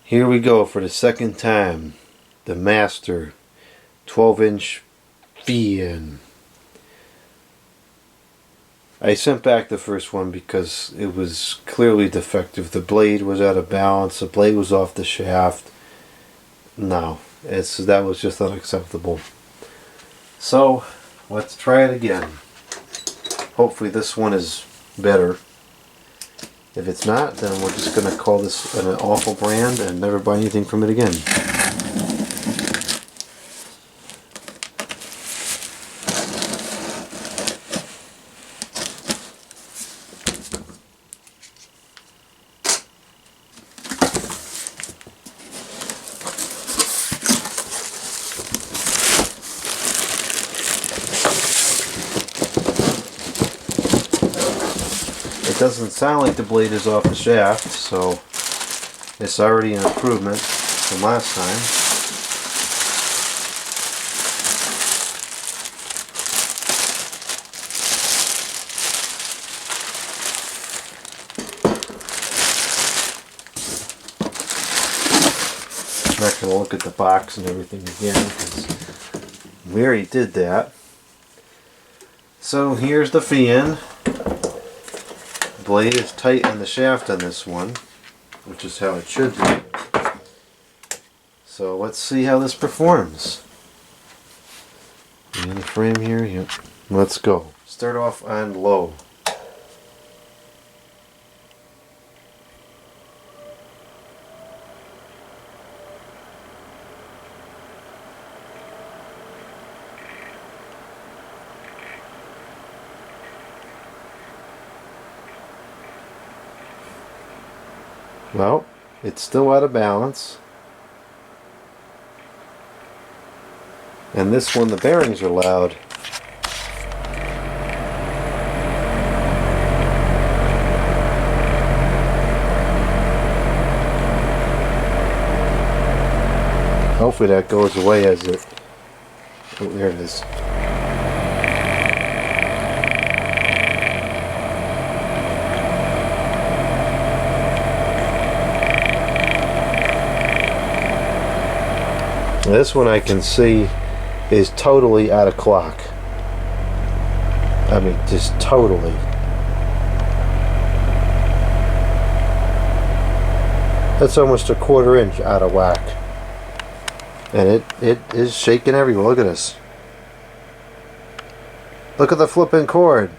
Here we go for the second time. The Master 12-inch fan. I sent back the first one because it was clearly defective. The blade was out of balance. The blade was off the shaft. No, that was just unacceptable. So let's try it again. Hopefully this one is better. If it's not, then we're just going to call this an awful brand and never buy anything from it again. It doesn't sound like the blade is off the shaft, so it's already an improvement from last time. I'm not going to look at the box and everything again because we already did that. So here's the fan. Blade is tight on the shaft on this one, which is how it should be. So let's see how this performs. In the frame here, yep. Let's go. Start off on low. Well, it's still out of balance. And this one, the bearings are loud. Hopefully that goes away as it... Oh, there it is. This one I can see is totally out of clock. I mean, just totally. That's almost a 1/4 inch out of whack. And it is shaking everywhere. Look at this. Look at the flipping cord.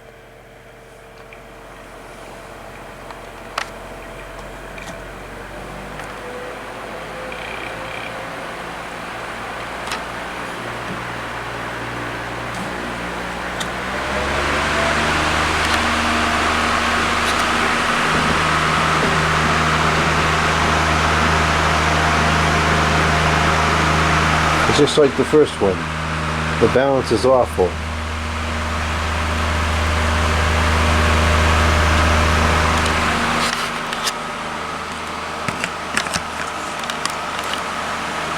Just like the first one, the balance is awful.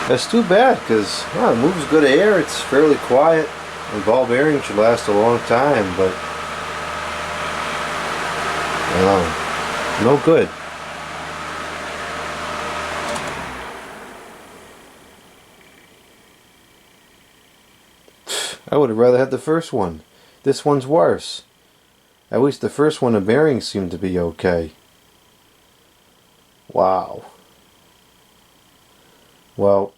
That's too bad because it moves good air, it's fairly quiet, and ball bearings should last a long time, but no good. I would have rather had the first one. This one's worse. At least the first one, the bearings seem to be okay. Wow. Well,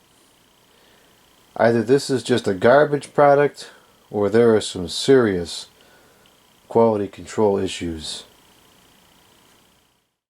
either this is just a garbage product or there are some serious quality control issues.